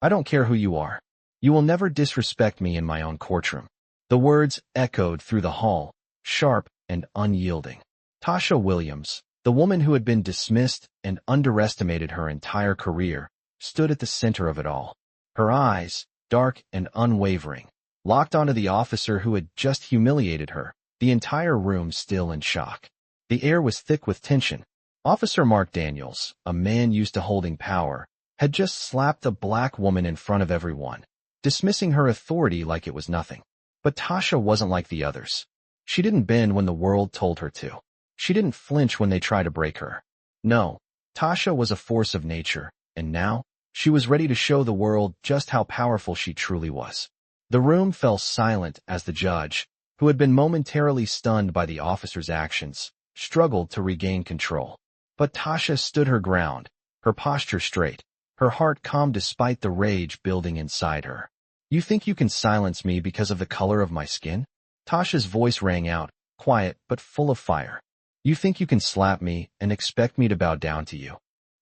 I don't care who you are. You will never disrespect me in my own courtroom. The words echoed through the hall, sharp and unyielding. Tasha Williams, the woman who had been dismissed and underestimated her entire career, stood at the center of it all. Her eyes, dark and unwavering, locked onto the officer who had just humiliated her, the entire room still in shock. The air was thick with tension. Officer Mark Daniels, a man used to holding power, had just slapped a black woman in front of everyone, dismissing her authority like it was nothing. But Tasha wasn't like the others. She didn't bend when the world told her to. She didn't flinch when they tried to break her. No, Tasha was a force of nature, and now, she was ready to show the world just how powerful she truly was. The room fell silent as the judge, who had been momentarily stunned by the officer's actions, struggled to regain control. But Tasha stood her ground, her posture straight, her heart calm despite the rage building inside her. You think you can silence me because of the color of my skin? Tasha's voice rang out, quiet but full of fire. You think you can slap me and expect me to bow down to you?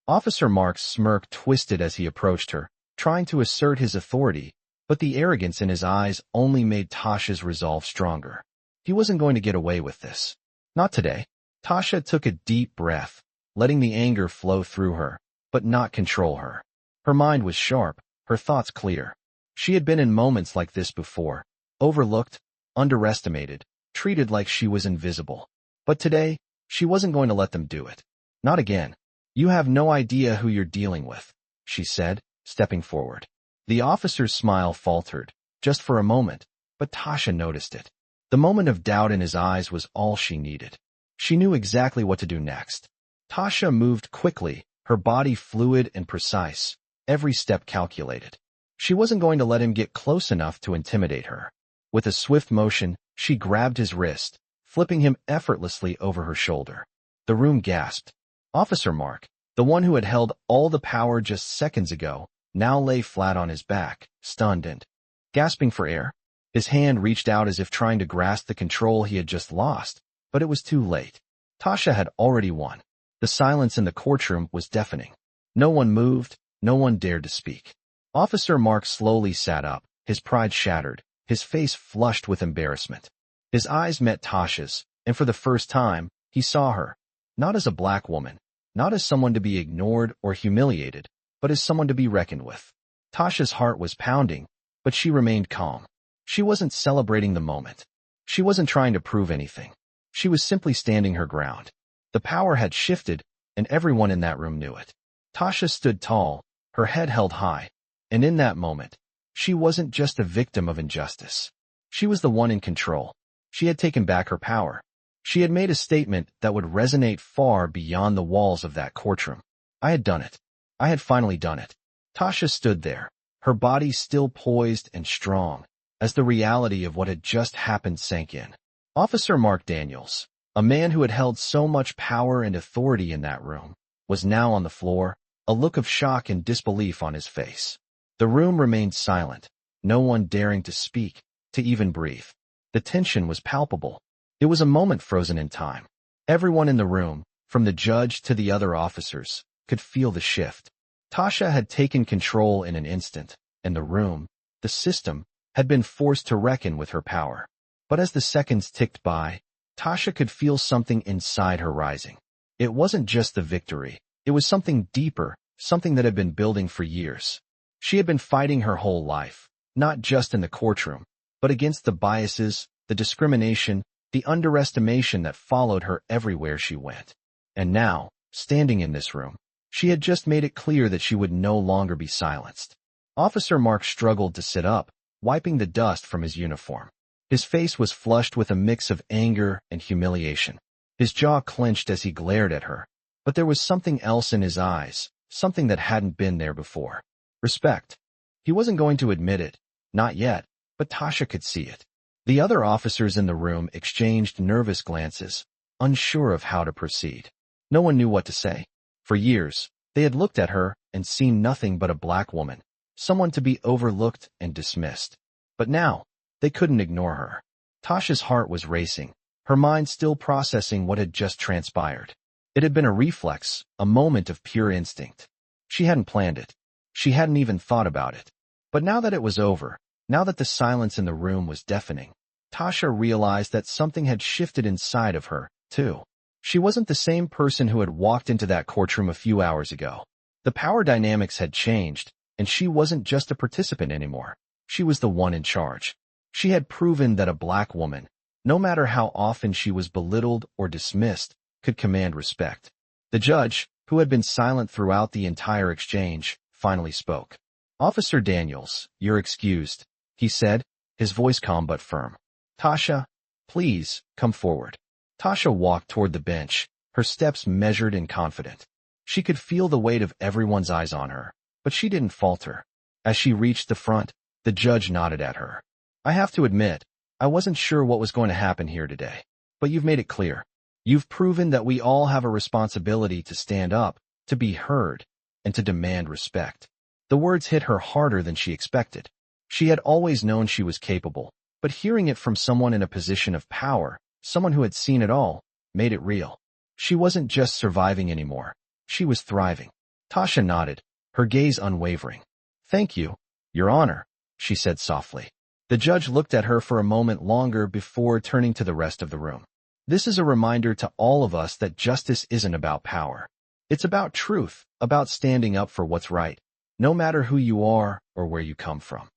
Officer Mark's smirk twisted as he approached her, trying to assert his authority, but the arrogance in his eyes only made Tasha's resolve stronger. He wasn't going to get away with this. Not today. Tasha took a deep breath, letting the anger flow through her, but not control her. Her mind was sharp, her thoughts clear. She had been in moments like this before, overlooked, underestimated, treated like she was invisible. But today, she wasn't going to let them do it. Not again. You have no idea who you're dealing with, she said, stepping forward. The officer's smile faltered, just for a moment, but Tasha noticed it. The moment of doubt in his eyes was all she needed. She knew exactly what to do next. Tasha moved quickly, her body fluid and precise, every step calculated. She wasn't going to let him get close enough to intimidate her. With a swift motion, she grabbed his wrist, flipping him effortlessly over her shoulder. The room gasped. Officer Mark, the one who had held all the power just seconds ago, now lay flat on his back, stunned and gasping for air. His hand reached out as if trying to grasp the control he had just lost, but it was too late. Tasha had already won. The silence in the courtroom was deafening. No one moved, no one dared to speak. Officer Mark slowly sat up, his pride shattered, his face flushed with embarrassment. His eyes met Tasha's, and for the first time, he saw her, not as a black woman, not as someone to be ignored or humiliated, but as someone to be reckoned with. Tasha's heart was pounding, but she remained calm. She wasn't celebrating the moment. She wasn't trying to prove anything. She was simply standing her ground. The power had shifted, and everyone in that room knew it. Tasha stood tall, her head held high, and in that moment, she wasn't just a victim of injustice. She was the one in control. She had taken back her power. She had made a statement that would resonate far beyond the walls of that courtroom. I had done it. I had finally done it. Tasha stood there, her body still poised and strong, as the reality of what had just happened sank in. Officer Mark Daniels, a man who had held so much power and authority in that room, was now on the floor, a look of shock and disbelief on his face. The room remained silent, no one daring to speak, to even breathe. The tension was palpable. It was a moment frozen in time. Everyone in the room, from the judge to the other officers, could feel the shift. Tasha had taken control in an instant, and the room, the system, had been forced to reckon with her power. But as the seconds ticked by, Tasha could feel something inside her rising. It wasn't just the victory. It was something deeper, something that had been building for years. She had been fighting her whole life, not just in the courtroom, but against the biases, the discrimination, the underestimation that followed her everywhere she went. And now, standing in this room, she had just made it clear that she would no longer be silenced. Officer Mark struggled to sit up, wiping the dust from his uniform. His face was flushed with a mix of anger and humiliation. His jaw clenched as he glared at her, but there was something else in his eyes, something that hadn't been there before. Respect. He wasn't going to admit it, not yet, but Tasha could see it. The other officers in the room exchanged nervous glances, unsure of how to proceed. No one knew what to say. For years, they had looked at her and seen nothing but a black woman, someone to be overlooked and dismissed. But now, they couldn't ignore her. Tasha's heart was racing, her mind still processing what had just transpired. It had been a reflex, a moment of pure instinct. She hadn't planned it. She hadn't even thought about it. But now that it was over, now that the silence in the room was deafening, Tasha realized that something had shifted inside of her, too. She wasn't the same person who had walked into that courtroom a few hours ago. The power dynamics had changed, and she wasn't just a participant anymore. She was the one in charge. She had proven that a black woman, no matter how often she was belittled or dismissed, could command respect. The judge, who had been silent throughout the entire exchange, finally spoke. "Officer Daniels, you're excused," he said, his voice calm but firm. "Tasha, please, come forward." Tasha walked toward the bench, her steps measured and confident. She could feel the weight of everyone's eyes on her, but she didn't falter. As she reached the front, the judge nodded at her. "I have to admit, I wasn't sure what was going to happen here today, but you've made it clear. You've proven that we all have a responsibility to stand up, to be heard, and to demand respect." The words hit her harder than she expected. She had always known she was capable, but hearing it from someone in a position of power, someone who had seen it all, made it real. She wasn't just surviving anymore. She was thriving. Tasha nodded, her gaze unwavering. "Thank you, Your Honor," she said softly. The judge looked at her for a moment longer before turning to the rest of the room. "This is a reminder to all of us that justice isn't about power. It's about truth, about standing up for what's right, no matter who you are or where you come from."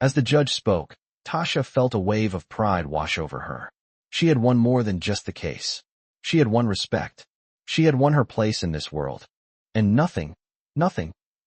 As the judge spoke, Tasha felt a wave of pride wash over her. She had won more than just the case. She had won respect. She had won her place in this world. And nothing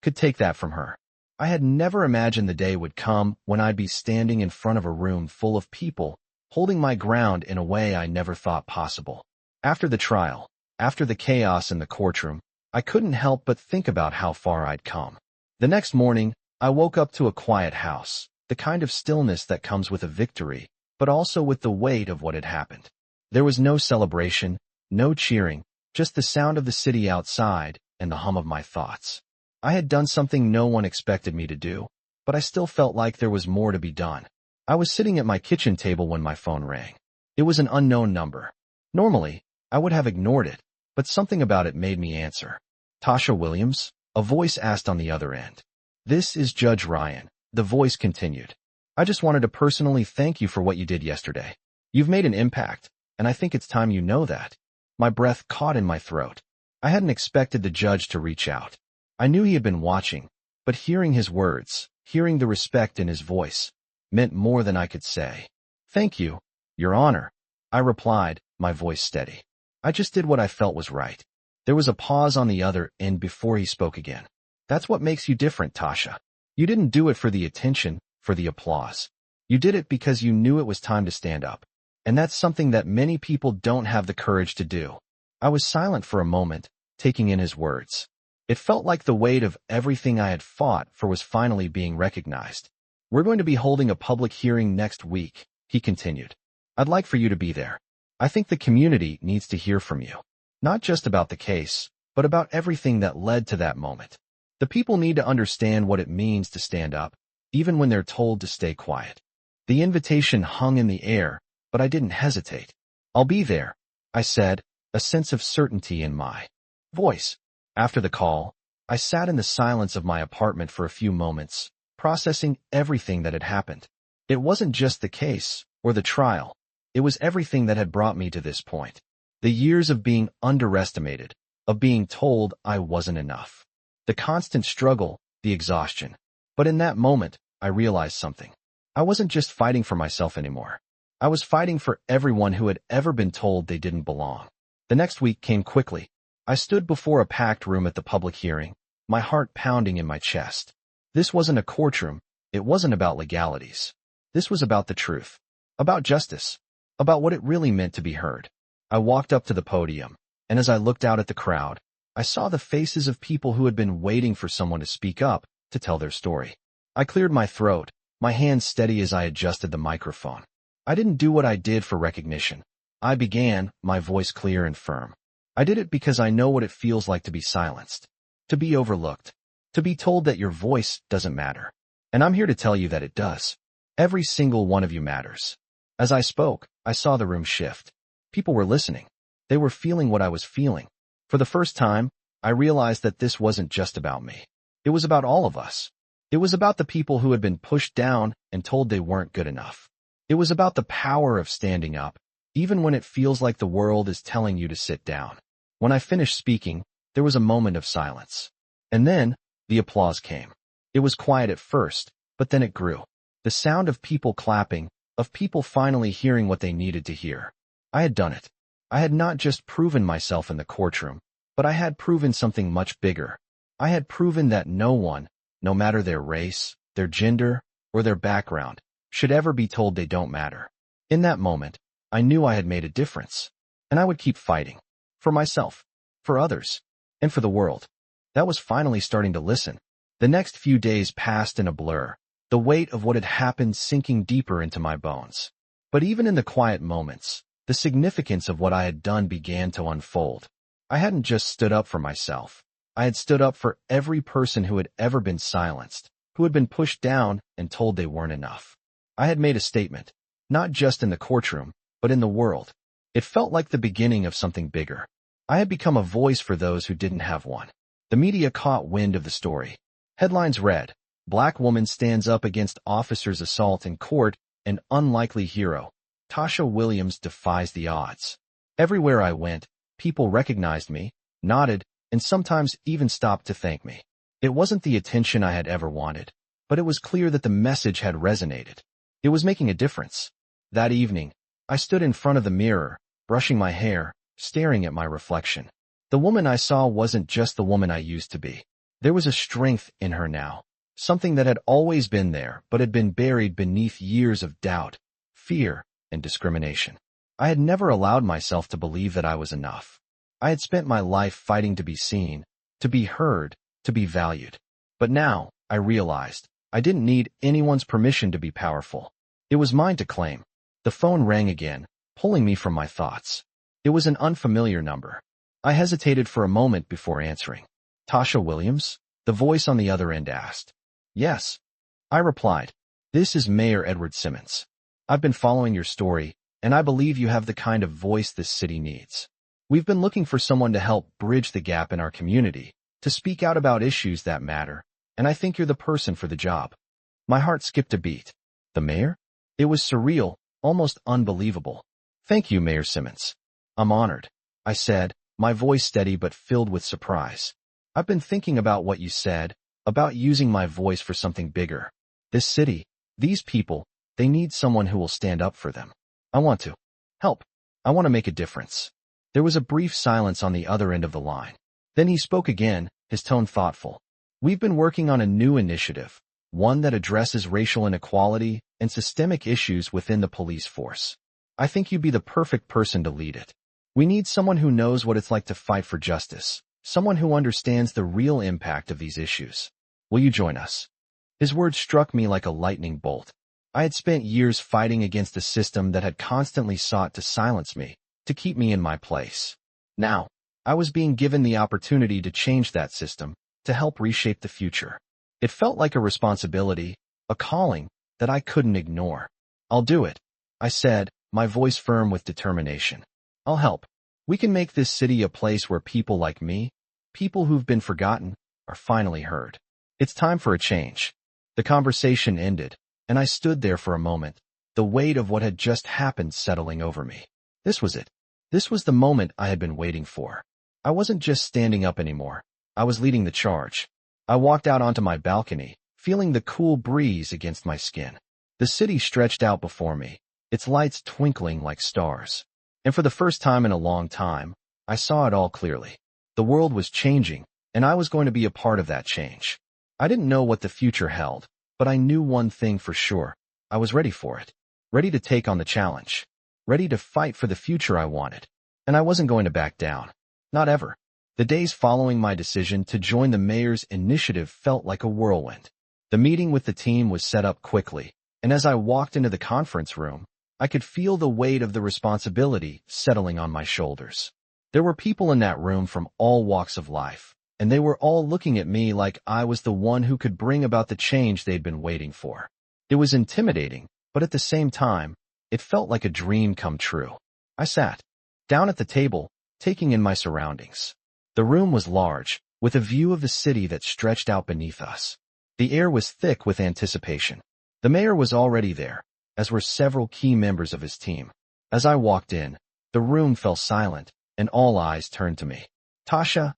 could take that from her. "I had never imagined the day would come when I'd be standing in front of a room full of people, holding my ground in a way I never thought possible." After the trial, after the chaos in the courtroom, I couldn't help but think about how far I'd come. The next morning, I woke up to a quiet house, the kind of stillness that comes with a victory, but also with the weight of what had happened. There was no celebration, no cheering, just the sound of the city outside and the hum of my thoughts. I had done something no one expected me to do, but I still felt like there was more to be done. I was sitting at my kitchen table when my phone rang. It was an unknown number. Normally, I would have ignored it, but something about it made me answer. "Tasha Williams?" a voice asked on the other end. "This is Judge Ryan," the voice continued. "I just wanted to personally thank you for what you did yesterday. You've made an impact, and I think it's time you know that." My breath caught in my throat. I hadn't expected the judge to reach out. I knew he had been watching, but hearing his words, hearing the respect in his voice, meant more than I could say. "Thank you, Your Honor," I replied, my voice steady. "I just did what I felt was right." There was a pause on the other end before he spoke again. "That's what makes you different, Tasha. You didn't do it for the attention, for the applause. You did it because you knew it was time to stand up. And that's something that many people don't have the courage to do." I was silent for a moment, taking in his words. It felt like the weight of everything I had fought for was finally being recognized. "We're going to be holding a public hearing next week," he continued. "I'd like for you to be there. I think the community needs to hear from you. Not just about the case, but about everything that led to that moment. The people need to understand what it means to stand up, even when they're told to stay quiet." The invitation hung in the air, but I didn't hesitate. "I'll be there," I said, a sense of certainty in my voice. After the call, I sat in the silence of my apartment for a few moments, processing everything that had happened. It wasn't just the case, or the trial. It was everything that had brought me to this point. The years of being underestimated, of being told I wasn't enough. The constant struggle, the exhaustion. But in that moment, I realized something. I wasn't just fighting for myself anymore. I was fighting for everyone who had ever been told they didn't belong. The next week came quickly. I stood before a packed room at the public hearing, my heart pounding in my chest. This wasn't a courtroom. It wasn't about legalities. This was about the truth. About justice. About what it really meant to be heard. I walked up to the podium, and as I looked out at the crowd, I saw the faces of people who had been waiting for someone to speak up, to tell their story. I cleared my throat, my hands steady as I adjusted the microphone. I didn't do what I did for recognition. I began, my voice clear and firm. I did it because I know what it feels like to be silenced, to be overlooked, to be told that your voice doesn't matter. And I'm here to tell you that it does. Every single one of you matters. As I spoke, I saw the room shift. People were listening. They were feeling what I was feeling. For the first time, I realized that this wasn't just about me. It was about all of us. It was about the people who had been pushed down and told they weren't good enough. It was about the power of standing up, even when it feels like the world is telling you to sit down. When I finished speaking, there was a moment of silence. And then, the applause came. It was quiet at first, but then it grew. The sound of people clapping, of people finally hearing what they needed to hear. I had done it. I had not just proven myself in the courtroom, but I had proven something much bigger. I had proven that no one, no matter their race, their gender, or their background, should ever be told they don't matter. In that moment, I knew I had made a difference, and I would keep fighting. For myself, for others, and for the world. That was finally starting to listen. The next few days passed in a blur, the weight of what had happened sinking deeper into my bones. But even in the quiet moments, the significance of what I had done began to unfold. I hadn't just stood up for myself. I had stood up for every person who had ever been silenced, who had been pushed down and told they weren't enough. I had made a statement, not just in the courtroom, but in the world. It felt like the beginning of something bigger. I had become a voice for those who didn't have one. The media caught wind of the story. Headlines read, "Black woman stands up against officer's assault in court, an unlikely hero. Tasha Williams defies the odds." Everywhere I went, people recognized me, nodded, and sometimes even stopped to thank me. It wasn't the attention I had ever wanted, but it was clear that the message had resonated. It was making a difference. That evening, I stood in front of the mirror, brushing my hair, staring at my reflection. The woman I saw wasn't just the woman I used to be. There was a strength in her now, something that had always been there but had been buried beneath years of doubt, fear, and discrimination. I had never allowed myself to believe that I was enough. I had spent my life fighting to be seen, to be heard, to be valued. But now, I realized, I didn't need anyone's permission to be powerful. It was mine to claim. The phone rang again, pulling me from my thoughts. It was an unfamiliar number. I hesitated for a moment before answering. "Tasha Williams?" the voice on the other end asked. "Yes," I replied. "This is Mayor Edward Simmons. I've been following your story, and I believe you have the kind of voice this city needs. We've been looking for someone to help bridge the gap in our community, to speak out about issues that matter, and I think you're the person for the job." My heart skipped a beat. The mayor? It was surreal, almost unbelievable. "Thank you, Mayor Simmons. I'm honored," I said, my voice steady but filled with surprise. "I've been thinking about what you said, about using my voice for something bigger. This city, these people, they need someone who will stand up for them. I want to help. I want to make a difference." There was a brief silence on the other end of the line. Then he spoke again, his tone thoughtful. "We've been working on a new initiative, one that addresses racial inequality and systemic issues within the police force. I think you'd be the perfect person to lead it. We need someone who knows what it's like to fight for justice, someone who understands the real impact of these issues. Will you join us?" His words struck me like a lightning bolt. I had spent years fighting against a system that had constantly sought to silence me, to keep me in my place. Now, I was being given the opportunity to change that system, to help reshape the future. It felt like a responsibility, a calling, that I couldn't ignore. "I'll do it," I said, my voice firm with determination. "I'll help. We can make this city a place where people like me, people who've been forgotten, are finally heard. It's time for a change." The conversation ended, and I stood there for a moment, the weight of what had just happened settling over me. This was it. This was the moment I had been waiting for. I wasn't just standing up anymore. I was leading the charge. I walked out onto my balcony, feeling the cool breeze against my skin. The city stretched out before me, its lights twinkling like stars. And for the first time in a long time, I saw it all clearly. The world was changing, and I was going to be a part of that change. I didn't know what the future held, but I knew one thing for sure. I was ready for it. Ready to take on the challenge. Ready to fight for the future I wanted. And I wasn't going to back down. Not ever. The days following my decision to join the mayor's initiative felt like a whirlwind. The meeting with the team was set up quickly, and as I walked into the conference room, I could feel the weight of the responsibility settling on my shoulders. There were people in that room from all walks of life, and they were all looking at me like I was the one who could bring about the change they'd been waiting for. It was intimidating, but at the same time, it felt like a dream come true. I sat down at the table, taking in my surroundings. The room was large, with a view of the city that stretched out beneath us. The air was thick with anticipation. The mayor was already there, as were several key members of his team. As I walked in, the room fell silent, and all eyes turned to me. Tasha,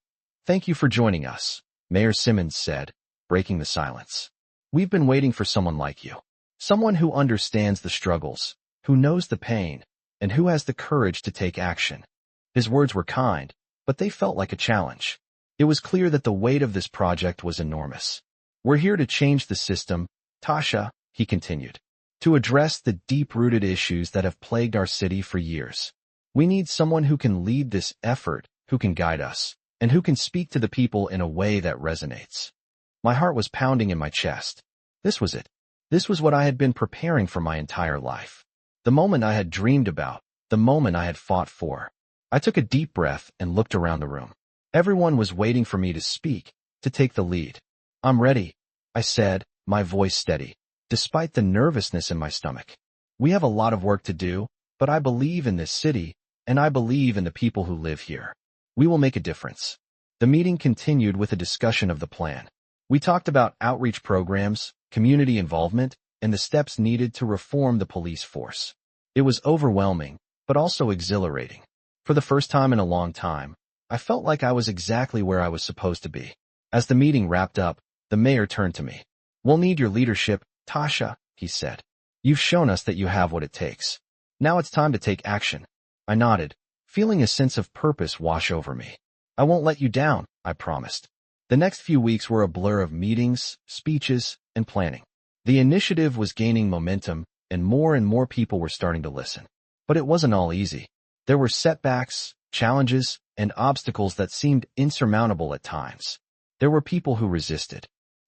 thank you for joining us, Mayor Simmons said, breaking the silence. We've been waiting for someone like you. Someone who understands the struggles, who knows the pain, and who has the courage to take action. His words were kind, but they felt like a challenge. It was clear that the weight of this project was enormous. We're here to change the system, Tasha, he continued, to address the deep-rooted issues that have plagued our city for years. We need someone who can lead this effort, who can guide us, and who can speak to the people in a way that resonates. My heart was pounding in my chest. This was it. This was what I had been preparing for my entire life. The moment I had dreamed about, the moment I had fought for. I took a deep breath and looked around the room. Everyone was waiting for me to speak, to take the lead. I'm ready, I said, my voice steady, despite the nervousness in my stomach. We have a lot of work to do, but I believe in this city, and I believe in the people who live here. We will make a difference. The meeting continued with a discussion of the plan. We talked about outreach programs, community involvement, and the steps needed to reform the police force. It was overwhelming, but also exhilarating. For the first time in a long time, I felt like I was exactly where I was supposed to be. As the meeting wrapped up, the mayor turned to me. We'll need your leadership, Tasha, he said. You've shown us that you have what it takes. Now it's time to take action. I nodded, feeling a sense of purpose wash over me. I won't let you down, I promised. The next few weeks were a blur of meetings, speeches, and planning. The initiative was gaining momentum, and more people were starting to listen. But it wasn't all easy. There were setbacks, challenges, and obstacles that seemed insurmountable at times. There were people who resisted.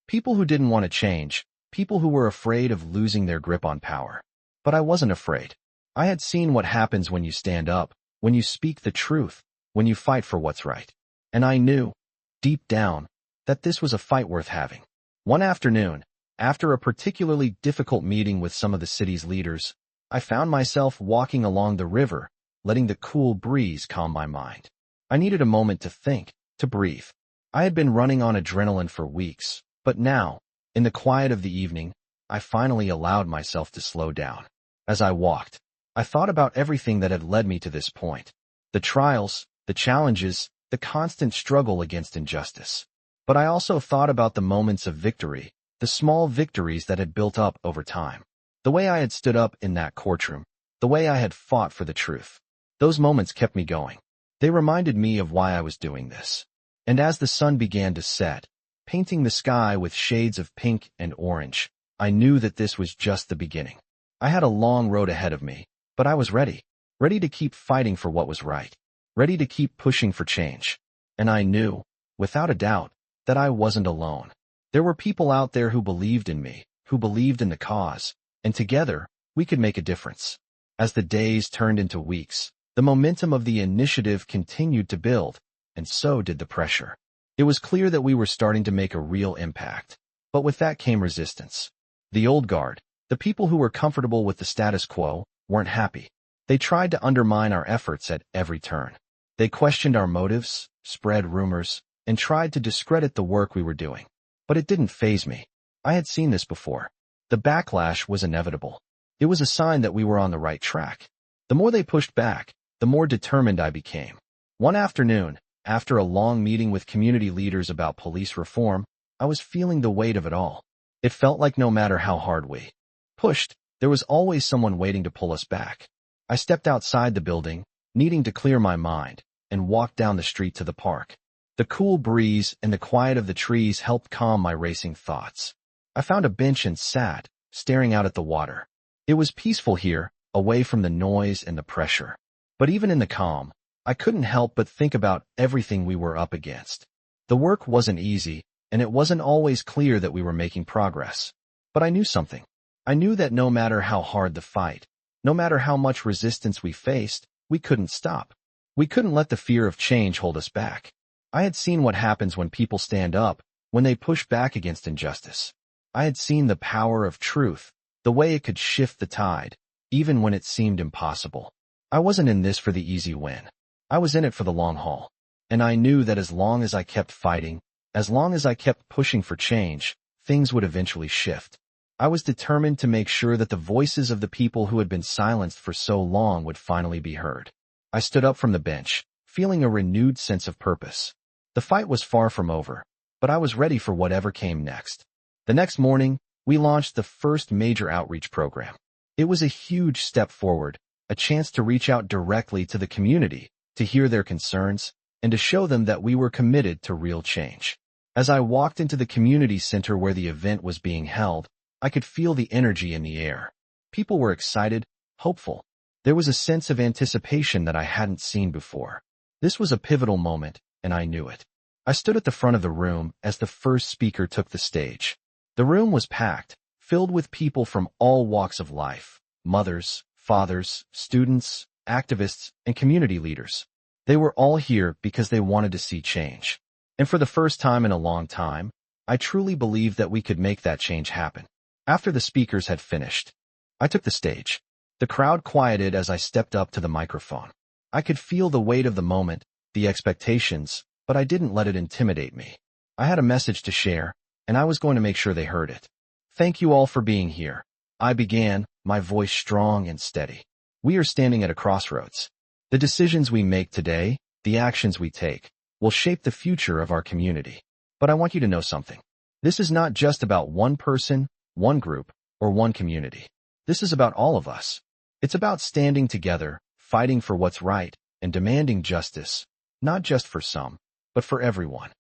People who didn't want to change. People who were afraid of losing their grip on power. But I wasn't afraid. I had seen what happens when you stand up, when you speak the truth, when you fight for what's right. And I knew, deep down, that this was a fight worth having. One afternoon, after a particularly difficult meeting with some of the city's leaders, I found myself walking along the river, letting the cool breeze calm my mind. I needed a moment to think, to breathe. I had been running on adrenaline for weeks, but now, in the quiet of the evening, I finally allowed myself to slow down. As I walked, I thought about everything that had led me to this point. The trials, the challenges, the constant struggle against injustice. But I also thought about the moments of victory, the small victories that had built up over time. The way I had stood up in that courtroom, the way I had fought for the truth. Those moments kept me going. They reminded me of why I was doing this. And as the sun began to set, painting the sky with shades of pink and orange, I knew that this was just the beginning. I had a long road ahead of me, but I was ready. Ready to keep fighting for what was right. Ready to keep pushing for change. And I knew, without a doubt, that I wasn't alone. There were people out there who believed in me, who believed in the cause, and together, we could make a difference. As the days turned into weeks, the momentum of the initiative continued to build, and so did the pressure. It was clear that we were starting to make a real impact. But with that came resistance. The old guard, the people who were comfortable with the status quo, weren't happy. They tried to undermine our efforts at every turn. They questioned our motives, spread rumors, and tried to discredit the work we were doing. But it didn't faze me. I had seen this before. The backlash was inevitable. It was a sign that we were on the right track. The more they pushed back, the more determined I became. One afternoon, after a long meeting with community leaders about police reform, I was feeling the weight of it all. It felt like no matter how hard we pushed, there was always someone waiting to pull us back. I stepped outside the building, needing to clear my mind, and walked down the street to the park. The cool breeze and the quiet of the trees helped calm my racing thoughts. I found a bench and sat, staring out at the water. It was peaceful here, away from the noise and the pressure. But even in the calm, I couldn't help but think about everything we were up against. The work wasn't easy, and it wasn't always clear that we were making progress. But I knew something. I knew that no matter how hard the fight, no matter how much resistance we faced, we couldn't stop. We couldn't let the fear of change hold us back. I had seen what happens when people stand up, when they push back against injustice. I had seen the power of truth, the way it could shift the tide, even when it seemed impossible. I wasn't in this for the easy win. I was in it for the long haul. and I knew that as long as I kept fighting, as long as I kept pushing for change, things would eventually shift. I was determined to make sure that the voices of the people who had been silenced for so long would finally be heard. I stood up from the bench, feeling a renewed sense of purpose. The fight was far from over, but I was ready for whatever came next. The next morning, we launched the first major outreach program. It was a huge step forward, a chance to reach out directly to the community, to hear their concerns, and to show them that we were committed to real change. As I walked into the community center where the event was being held, I could feel the energy in the air. People were excited, hopeful. There was a sense of anticipation that I hadn't seen before. This was a pivotal moment, and I knew it. I stood at the front of the room as the first speaker took the stage. The room was packed, filled with people from all walks of life: mothers, fathers, students, activists, and community leaders. They were all here because they wanted to see change. And for the first time in a long time, I truly believed that we could make that change happen. After the speakers had finished, I took the stage. The crowd quieted as I stepped up to the microphone. I could feel the weight of the moment, the expectations, but I didn't let it intimidate me. I had a message to share, and I was going to make sure they heard it. Thank you all for being here. I began, my voice strong and steady. We are standing at a crossroads. The decisions we make today, the actions we take, will shape the future of our community. But I want you to know something. This is not just about one person, one group, or one community. This is about all of us. It's about standing together, fighting for what's right, and demanding justice, not just for some, but for everyone.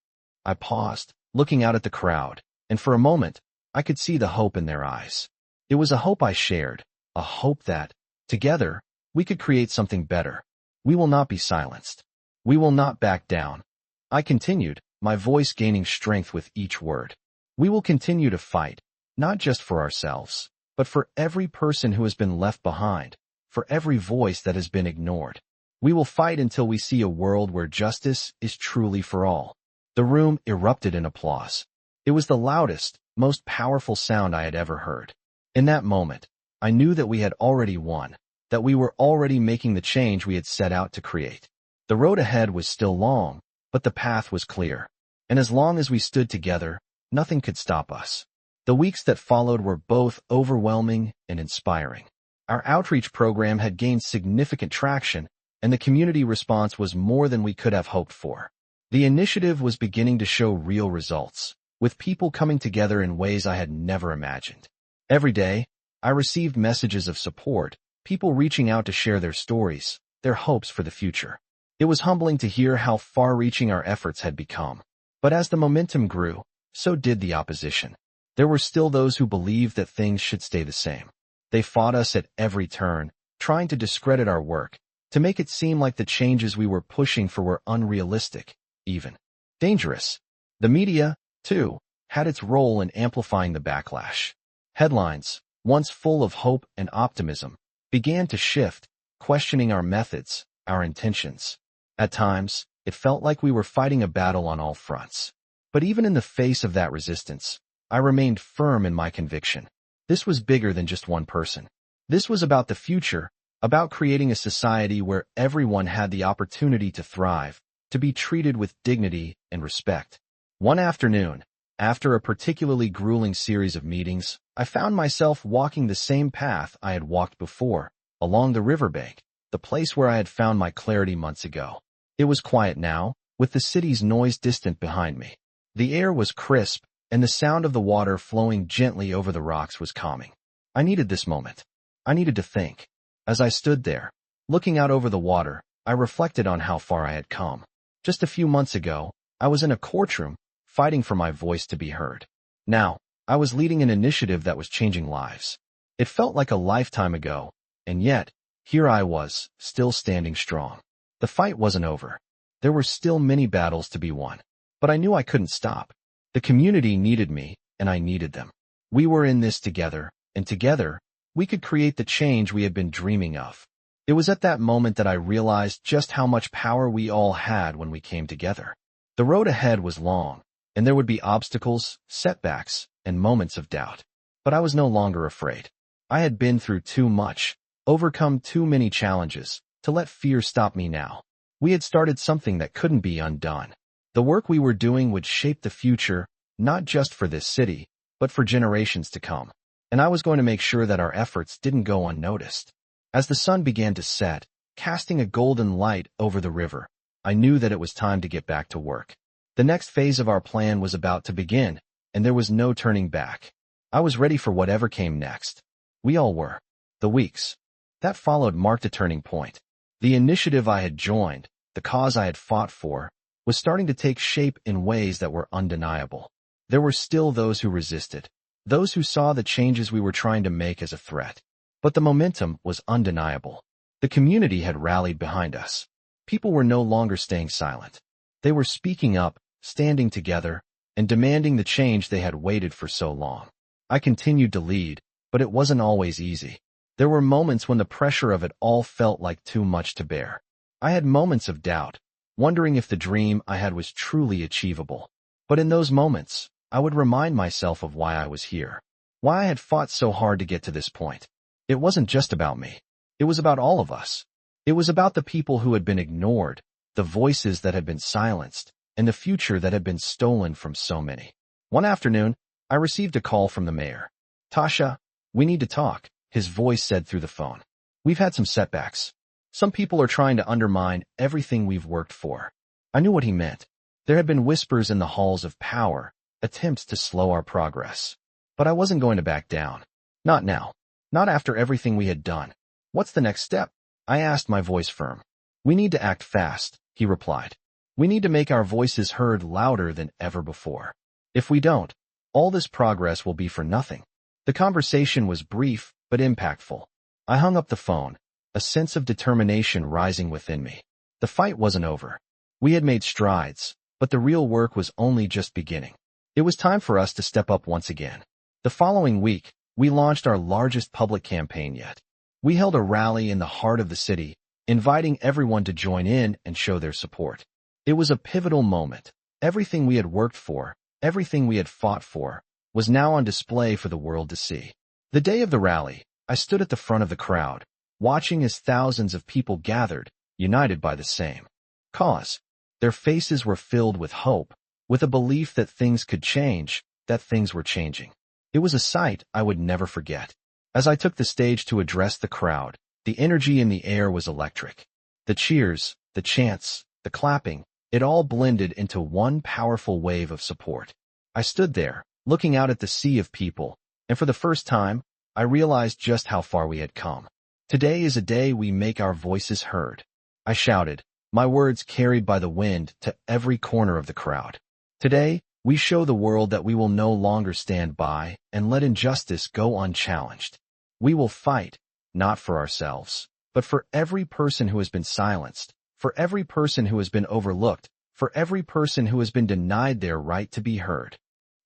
I paused, looking out at the crowd, and for a moment, I could see the hope in their eyes. It was a hope I shared, a hope that, together, we could create something better. We will not be silenced. We will not back down. I continued, my voice gaining strength with each word. We will continue to fight, not just for ourselves, but for every person who has been left behind, for every voice that has been ignored. We will fight until we see a world where justice is truly for all. The room erupted in applause. It was the loudest, most powerful sound I had ever heard. In that moment, I knew that we had already won, that we were already making the change we had set out to create. The road ahead was still long, but the path was clear. And as long as we stood together, nothing could stop us. The weeks that followed were both overwhelming and inspiring. Our outreach program had gained significant traction, and the community response was more than we could have hoped for. The initiative was beginning to show real results, with people coming together in ways I had never imagined. Every day, I received messages of support, people reaching out to share their stories, their hopes for the future. It was humbling to hear how far-reaching our efforts had become. But as the momentum grew, so did the opposition. There were still those who believed that things should stay the same. They fought us at every turn, trying to discredit our work, to make it seem like the changes we were pushing for were unrealistic, even dangerous. The media, too, had its role in amplifying the backlash. Headlines, once full of hope and optimism, began to shift, questioning our methods, our intentions. At times, it felt like we were fighting a battle on all fronts. But even in the face of that resistance, I remained firm in my conviction. This was bigger than just one person. This was about the future, about creating a society where everyone had the opportunity to thrive, to be treated with dignity and respect. One afternoon, after a particularly grueling series of meetings, I found myself walking the same path I had walked before, along the riverbank, the place where I had found my clarity months ago. It was quiet now, with the city's noise distant behind me. The air was crisp, and the sound of the water flowing gently over the rocks was calming. I needed this moment. I needed to think. As I stood there, looking out over the water, I reflected on how far I had come. Just a few months ago, I was in a courtroom, fighting for my voice to be heard. Now, I was leading an initiative that was changing lives. It felt like a lifetime ago, and yet, here I was, still standing strong. The fight wasn't over. There were still many battles to be won. But I knew I couldn't stop. The community needed me, and I needed them. We were in this together, and together, we could create the change we had been dreaming of. It was at that moment that I realized just how much power we all had when we came together. The road ahead was long, and there would be obstacles, setbacks, and moments of doubt. But I was no longer afraid. I had been through too much, overcome too many challenges, to let fear stop me now. We had started something that couldn't be undone. The work we were doing would shape the future, not just for this city, but for generations to come. And I was going to make sure that our efforts didn't go unnoticed. As the sun began to set, casting a golden light over the river, I knew that it was time to get back to work. The next phase of our plan was about to begin, and there was no turning back. I was ready for whatever came next. We all were. The weeks that followed marked a turning point. The initiative I had joined, the cause I had fought for, was starting to take shape in ways that were undeniable. There were still those who resisted, those who saw the changes we were trying to make as a threat. But the momentum was undeniable. The community had rallied behind us. People were no longer staying silent. They were speaking up, standing together, and demanding the change they had waited for so long. I continued to lead, but it wasn't always easy. There were moments when the pressure of it all felt like too much to bear. I had moments of doubt, wondering if the dream I had was truly achievable. But in those moments, I would remind myself of why I was here, why I had fought so hard to get to this point. It wasn't just about me. It was about all of us. It was about the people who had been ignored, the voices that had been silenced, and the future that had been stolen from so many. One afternoon, I received a call from the mayor. "Tasha, we need to talk," his voice said through the phone. "We've had some setbacks. Some people are trying to undermine everything we've worked for." I knew what he meant. There had been whispers in the halls of power, attempts to slow our progress. But I wasn't going to back down. Not now. Not after everything we had done. "What's the next step?" I asked, my voice firm. "We need to act fast," he replied. "We need to make our voices heard louder than ever before. If we don't, all this progress will be for nothing." The conversation was brief but impactful. I hung up the phone, a sense of determination rising within me. The fight wasn't over. We had made strides, but the real work was only just beginning. It was time for us to step up once again. The following week, we launched our largest public campaign yet. We held a rally in the heart of the city, inviting everyone to join in and show their support. It was a pivotal moment. Everything we had worked for, everything we had fought for, was now on display for the world to see. The day of the rally, I stood at the front of the crowd, watching as thousands of people gathered, united by the same cause. Their faces were filled with hope, with a belief that things could change, that things were changing. It was a sight I would never forget. As I took the stage to address the crowd, the energy in the air was electric. The cheers, the chants, the clapping, it all blended into one powerful wave of support. I stood there, looking out at the sea of people, and for the first time, I realized just how far we had come. "Today is a day we make our voices heard," I shouted, my words carried by the wind to every corner of the crowd. "Today, we show the world that we will no longer stand by and let injustice go unchallenged. We will fight, not for ourselves, but for every person who has been silenced, for every person who has been overlooked, for every person who has been denied their right to be heard."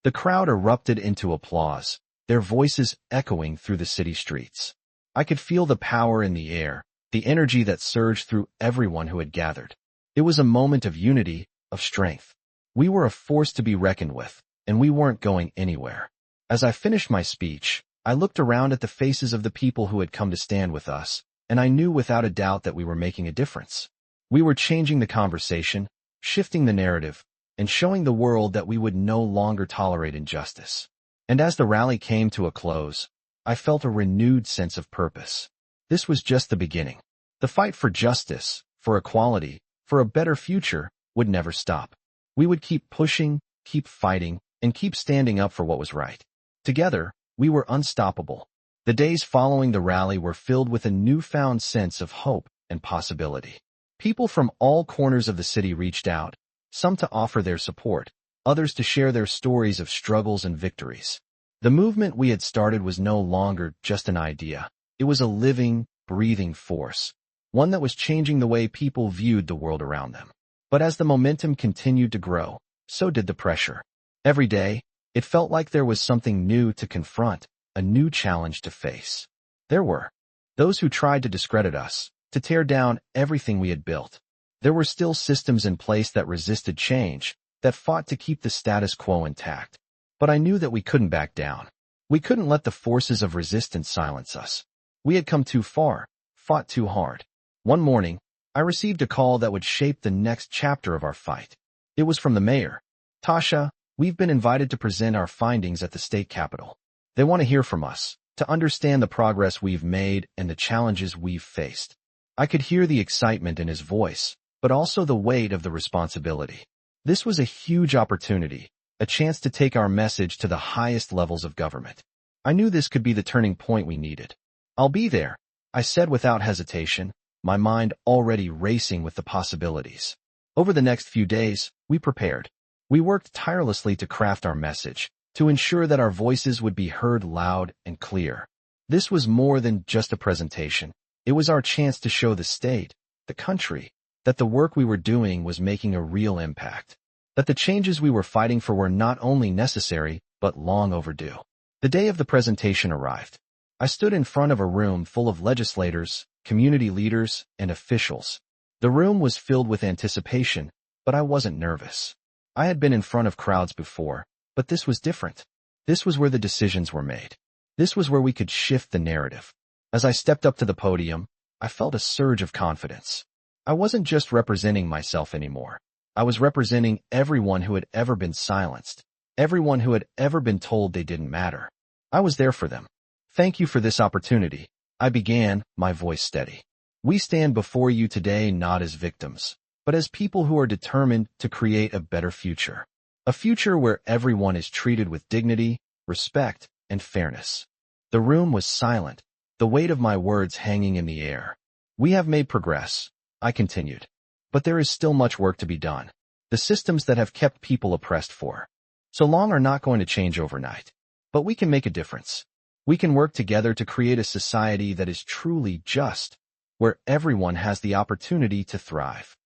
The crowd erupted into applause, their voices echoing through the city streets. I could feel the power in the air, the energy that surged through everyone who had gathered. It was a moment of unity, of strength. We were a force to be reckoned with, and we weren't going anywhere. As I finished my speech, I looked around at the faces of the people who had come to stand with us, and I knew without a doubt that we were making a difference. We were changing the conversation, shifting the narrative, and showing the world that we would no longer tolerate injustice. And as the rally came to a close, I felt a renewed sense of purpose. This was just the beginning. The fight for justice, for equality, for a better future would never stop. We would keep pushing, keep fighting, and keep standing up for what was right. Together, we were unstoppable. The days following the rally were filled with a newfound sense of hope and possibility. People from all corners of the city reached out, some to offer their support, others to share their stories of struggles and victories. The movement we had started was no longer just an idea. It was a living, breathing force, one that was changing the way people viewed the world around them. But as the momentum continued to grow, so did the pressure. Every day, it felt like there was something new to confront, a new challenge to face. There were those who tried to discredit us, to tear down everything we had built. There were still systems in place that resisted change, that fought to keep the status quo intact. But I knew that we couldn't back down. We couldn't let the forces of resistance silence us. We had come too far, fought too hard. One morning, I received a call that would shape the next chapter of our fight. It was from the mayor. Tasha, we've been invited to present our findings at the state capitol. They want to hear from us, to understand the progress we've made and the challenges we've faced. I could hear the excitement in his voice, but also the weight of the responsibility. This was a huge opportunity, a chance to take our message to the highest levels of government. I knew this could be the turning point we needed. I'll be there, I said without hesitation, my mind already racing with the possibilities. Over the next few days, we prepared. We worked tirelessly to craft our message, to ensure that our voices would be heard loud and clear. This was more than just a presentation. It was our chance to show the state, the country, that the work we were doing was making a real impact. That the changes we were fighting for were not only necessary, but long overdue. The day of the presentation arrived. I stood in front of a room full of legislators, community leaders, and officials. The room was filled with anticipation, but I wasn't nervous. I had been in front of crowds before, but this was different. This was where the decisions were made. This was where we could shift the narrative. As I stepped up to the podium, I felt a surge of confidence. I wasn't just representing myself anymore. I was representing everyone who had ever been silenced, everyone who had ever been told they didn't matter. I was there for them. Thank you for this opportunity, I began, my voice steady. We stand before you today not as victims, but as people who are determined to create a better future. A future where everyone is treated with dignity, respect, and fairness. The room was silent, the weight of my words hanging in the air. We have made progress, I continued. But there is still much work to be done. The systems that have kept people oppressed for so long are not going to change overnight. But we can make a difference. We can work together to create a society that is truly just, where everyone has the opportunity to thrive.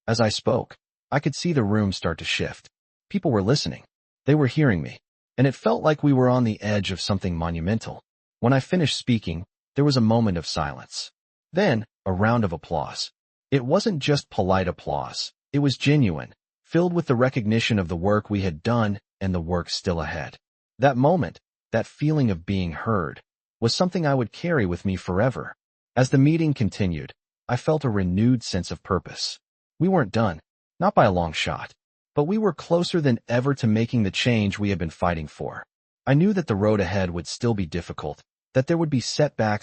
As I spoke, I could see the room start to shift. People were listening. They were hearing me. And it felt like we were on the edge of something monumental. When I finished speaking, there was a moment of silence. Then, a round of applause. It wasn't just polite applause. It was genuine, filled with the recognition of the work we had done and the work still ahead. That moment, that feeling of being heard, was something I would carry with me forever. As the meeting continued, I felt a renewed sense of purpose. We weren't done, not by a long shot, but we were closer than ever to making the change we had been fighting for. I knew that the road ahead would still be difficult, that there would be setbacks